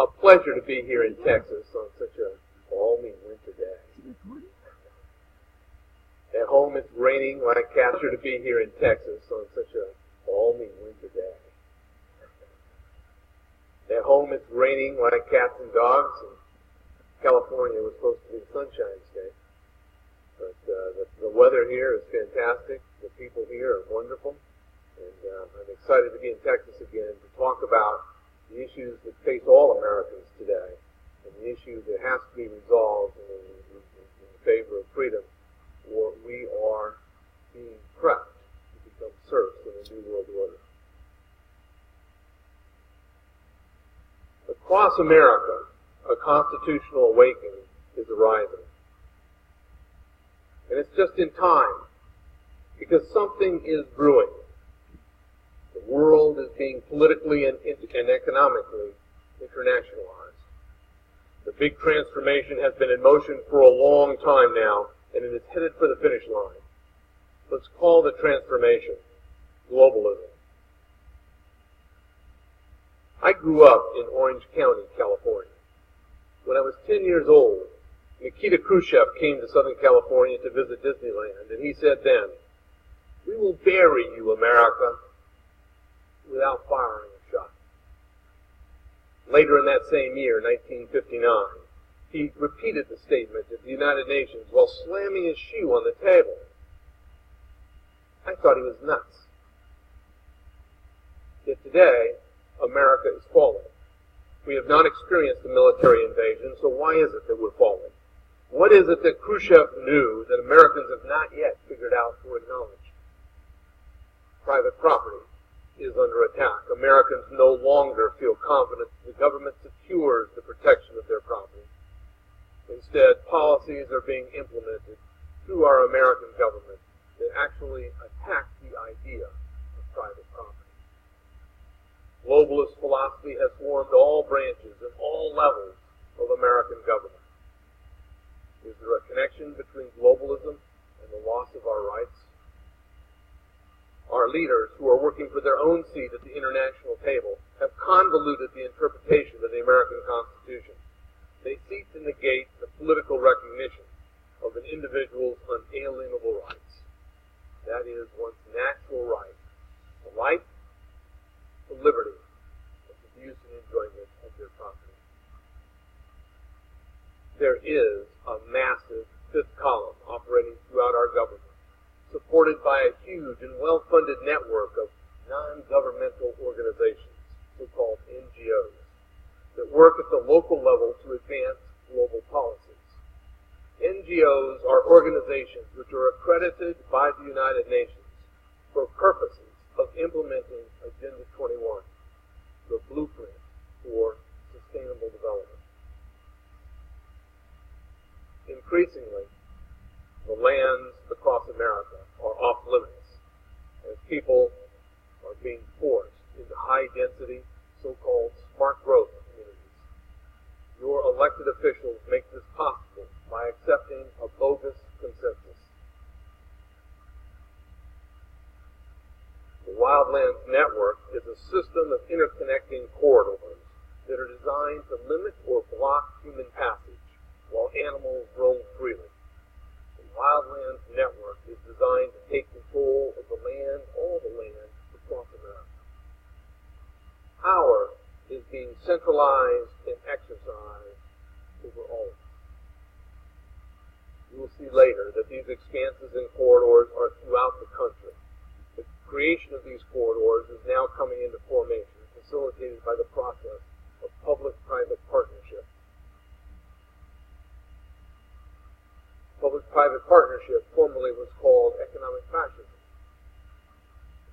a pleasure to be here in Texas on such a balmy winter day. At home it's raining like cats are to be here in Texas on such a balmy winter day. At home it's raining like cats and dogs, and California was supposed to be a sunshine state. But the weather here is fantastic. The people here are wonderful. And I'm excited to be in Texas again to talk about the issues that face all Americans today, and the issue that has to be resolved in favor of freedom, or we are being prepped to become serfs in a new world order. Across America, a constitutional awakening is arising. And it's just in time, because something is brewing. The world is being politically and economically internationalized. The big transformation has been in motion for a long time now, and it is headed for the finish line. Let's call the transformation globalism. I grew up in Orange County, California. When I was 10 years old, Nikita Khrushchev came to Southern California to visit Disneyland, and he said then, "We will bury you, America," without firing a shot. Later in that same year, 1959, he repeated the statement at the United Nations while slamming his shoe on the table. I thought he was nuts. Yet today, America is falling. We have not experienced a military invasion, so why is it that we're falling? What is it that Khrushchev knew that Americans have not yet figured out or acknowledged? Private property is under attack. Americans no longer feel confident that the government secures the protection of their property. Instead, policies are being implemented through our American government that actually attack the idea of private property. Globalist philosophy has swarmed all branches and all levels of American government. Is there a connection between globalism and the loss of our rights? Our leaders, who are working for their own seat at the international table, have convoluted the interpretation of the American Constitution. They seek to negate the political recognition of an individual's unalienable rights. That is, one's natural right to life, to liberty, and to the use and enjoyment of their property. There is a massive fifth column operating throughout our government, supported by a huge and well-funded network of non-governmental organizations, so-called NGOs, that work at the local level to advance global policies. NGOs are organizations which are accredited by the United Nations for purposes of implementing Agenda 21, the blueprint for sustainable development. Increasingly, the lands across America are off limits as people are being forced into high-density, so-called smart growth communities. Your elected officials make this possible by accepting a bogus consensus. The Wildlands Network is a system of interconnecting corridors that are designed to limit or block human passage while animals roam freely. The Wildlands Network is designed to take control of the land, all the land, across America. Power is being centralized and exercised over all of it. You will see later that these expanses and corridors are throughout the country. The creation of these corridors is now coming into formation, facilitated by the process of public-private partnership. Public-private partnership formerly was called economic fascism.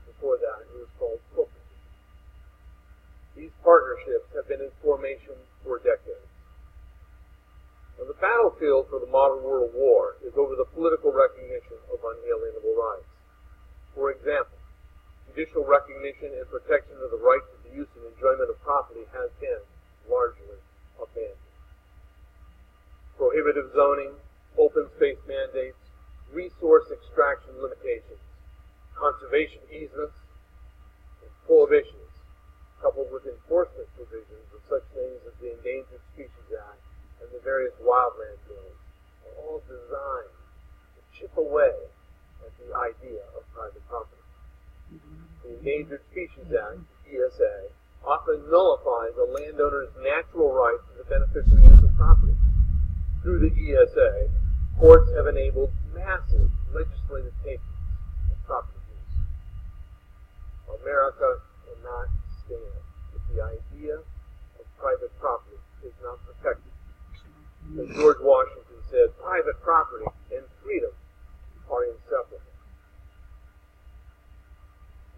Before that, it was called corporatism. These partnerships have been in formation for decades. Now, the battlefield for the modern world war is over the political recognition of unalienable rights. For example, judicial recognition and protection of the right to the use and enjoyment of property has been largely abandoned. Prohibitive zoning, open space mandates, resource extraction limitations, conservation easements, and prohibitions, coupled with enforcement provisions of such things as the nullifies a landowner's natural right to the beneficial use of property. Through the ESA, courts have enabled massive legislative takings of property use. America cannot stand if the idea of private property is not protected. As George Washington said, private property and freedom are inseparable.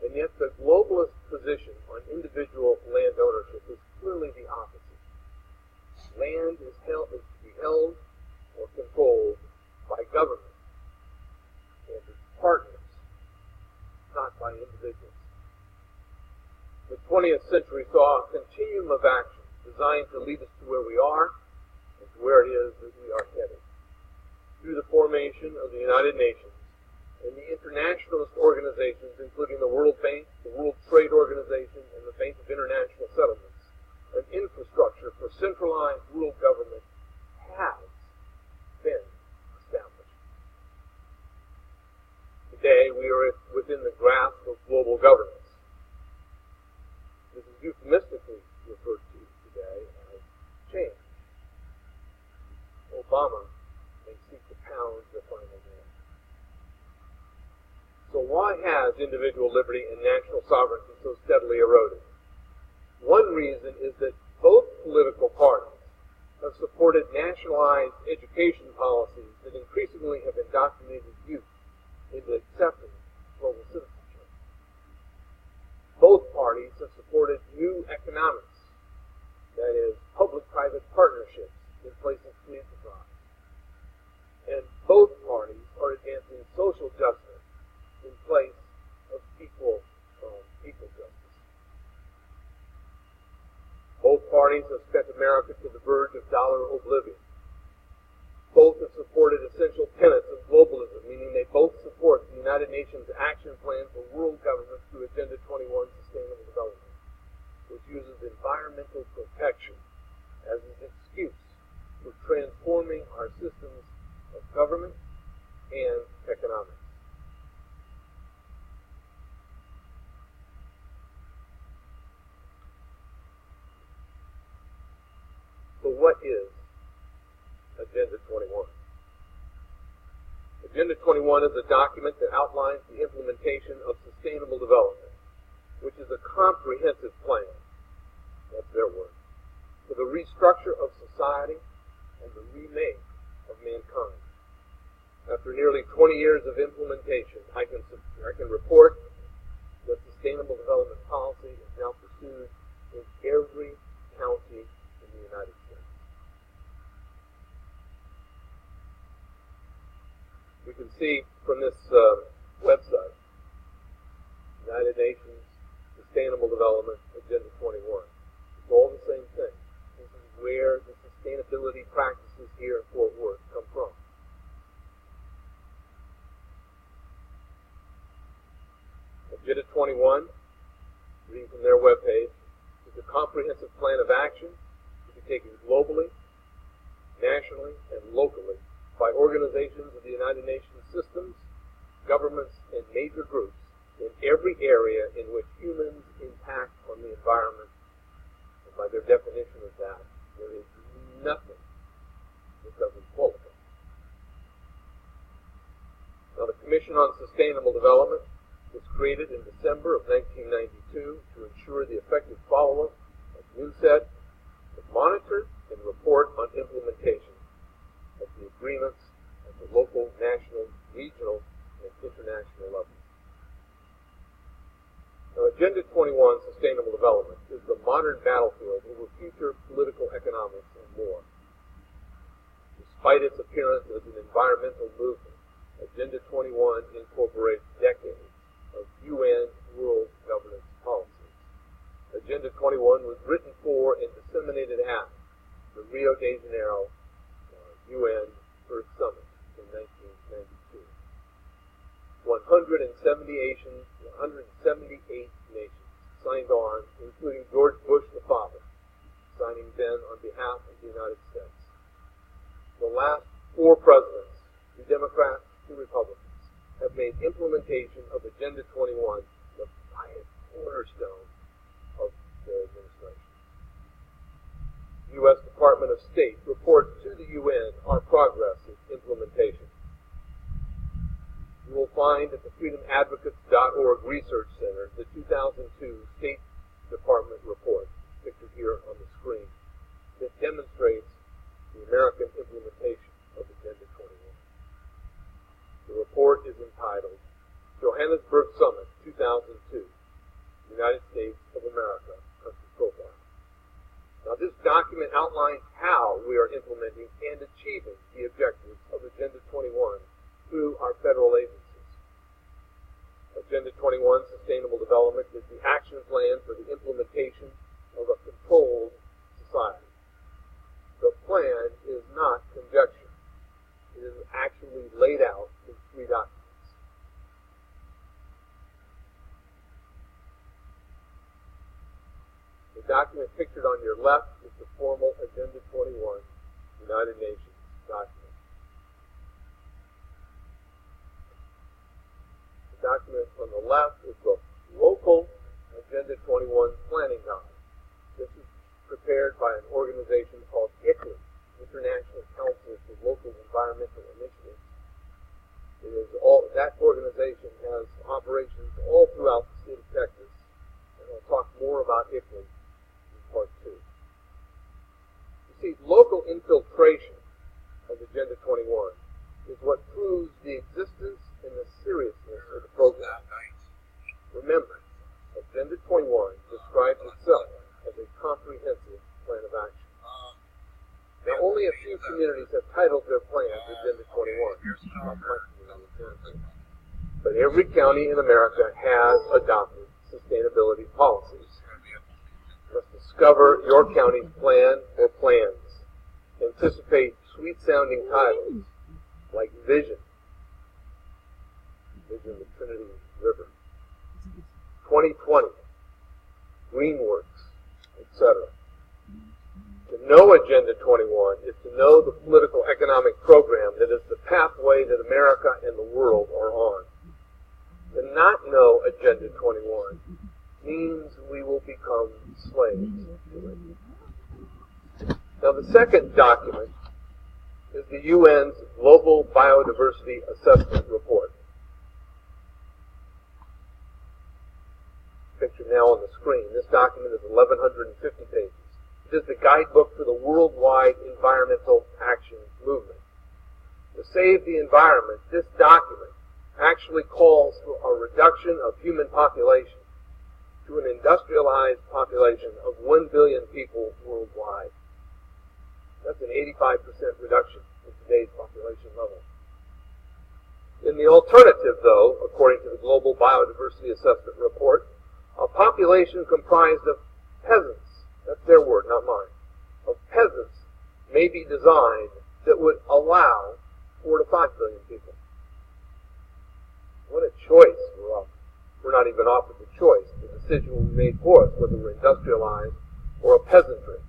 And yet the globalist position on individual land ownership is clearly the opposite. Land is to be held or controlled by government and its partners, not by individuals. The 20th century saw a continuum of action designed to lead us to where we are and to where it is that we are headed. Through the formation of the United Nations and the internationalist organizations, including the World Bank, the World Trade Organization, and the Bank of International Settlements, an infrastructure for centralized world government has been established. Today, we are within the grasp of global governance. This is euphemistically referred to today as change. Obama may seek to pound the final nail. So why has individual liberty and national sovereignty so steadily eroded? One reason is that both political parties have supported nationalized education policies that increasingly have indoctrinated youth into accepting global citizenship. Both parties have supported new economics, that is, public-private partnerships in place of free enterprise. And both parties are advancing social justice in place of equal justice. Both parties have spent America to the verge of dollar oblivion. Both have supported essential tenets of globalism, meaning they both support the United Nations Action Plan for World Government through Agenda 21 Sustainable Development, which uses environmental protection as an excuse for transforming our systems of government and economics. So what is Agenda 21? Agenda 21 is a document that outlines the implementation of sustainable development, which is a comprehensive plan, that's their word, for the restructure of society and the remake of mankind. After nearly 20 years of implementation, I can report that sustainable development policy is now pursued in every county in the United States. We can see from this website, United Nations Sustainable Development Agenda 21. It's all the same thing. This is where the sustainability practices here in Fort Worth come from. Agenda 21, reading from their webpage, is a comprehensive plan of action to be taken globally, nationally, and locally by organizations of the United Nations systems, governments, and major groups in every area in which humans impact on the environment. And by their definition of that, there is nothing that doesn't qualify. Now, the Commission on Sustainable Development was created in December of 1992 to ensure the effective follow-up of UNCED, to monitor and report on implementation of the agreements at the local, national, regional, and international levels. Now, Agenda 21 Sustainable Development is the modern battlefield over future political economics and more. Despite its appearance as an environmental movement, Agenda 21 incorporates decades of UN world governance policies. Agenda 21 was written for and disseminated at the Rio de Janeiro UN Earth Summit in 1992. 178 nations signed on, including George Bush the father, signing then on behalf of the United States. The last 4 presidents, 2 Democrats, 2 Republicans, have made implementation of Agenda 21 the highest cornerstone of their administration. States reports to the UN our progress in implementation. You will find at the freedomadvocates.org Research Center the 2002 State Department report, pictured here on the screen, that demonstrates the American implementation of Agenda 21. The report is entitled Johannesburg Summit 2002, United States of America Country Profile. Now, this document outlines how we are implementing and achieving the objectives of Agenda 21 through our federal agencies. Agenda 21 Sustainable Development is the action plan for the implementation of a controlled society. The plan is not conjecture. It is actually laid out in 3 documents. The document pictured on your left is the formal Agenda 21 United Nations document. The document on the left is the local Agenda 21 planning guide. This is prepared by an organization called ICLEI, International Council for Local Environmental Initiatives. That organization has operations all throughout the state of Texas, and I'll talk more about ICLEI in part 2. You see, local infiltration of Agenda 21 is what proves the existence and the seriousness of the program. Remember, Agenda 21 describes itself as a comprehensive plan of action. Now, only a few communities have titled their plans Agenda 21. But every county in America has adopted sustainability policies. You must discover your county's plan or plans. Anticipate sweet-sounding titles like Vision, Vision of the Trinity River, 2020, Greenworks, etc. To know Agenda 21 is to know the political economic program that is the pathway that America and the world are on. To not know Agenda 21 means we will become slaves to it. Now, the second document is the UN's Global Biodiversity Assessment Report. Pictured now on the screen. This document is 1,150 pages. It is the guidebook for the worldwide environmental action movement. To save the environment, this document actually calls for a reduction of human population to an industrialized population of 1 billion people worldwide. That's an 85% reduction in today's population level. In the alternative, though, according to the Global Biodiversity Assessment Report, a population comprised of peasants, that's their word, not mine, of peasants may be designed that would allow 4 to 5 billion people. What a choice we're offered. We're not even offered the choice. The decision will be made for us, whether we're industrialized or a peasantry.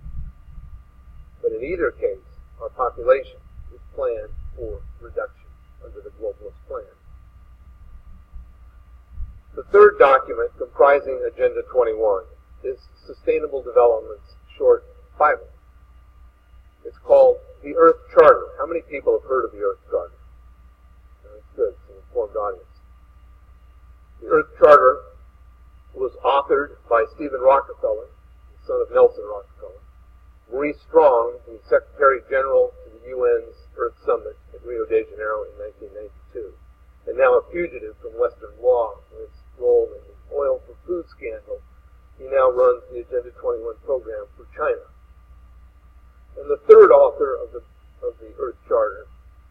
But in either case, our population is planned for reduction under the globalist plan. The third document comprising Agenda 21 is Sustainable Development's short Bible. It's called the Earth Charter. How many people have heard of the Earth Charter? That's good. It's an informed audience. The Earth Charter was authored by Stephen Rockefeller, the son of Nelson Rockefeller. Maurice Strong, the Secretary General to the UN's Earth Summit at Rio de Janeiro in 1992, and now a fugitive from Western law for his role in the oil for food scandal. He now runs the Agenda 21 program for China. And the third author of the Earth Charter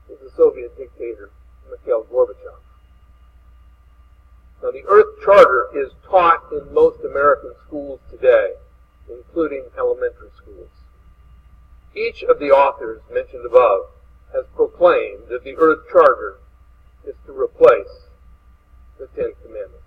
is the Soviet dictator Mikhail Gorbachev. Now, the Earth Charter is taught in most American schools today, including elementary schools. Each of the authors mentioned above has proclaimed that the Earth Charter is to replace the Ten Commandments.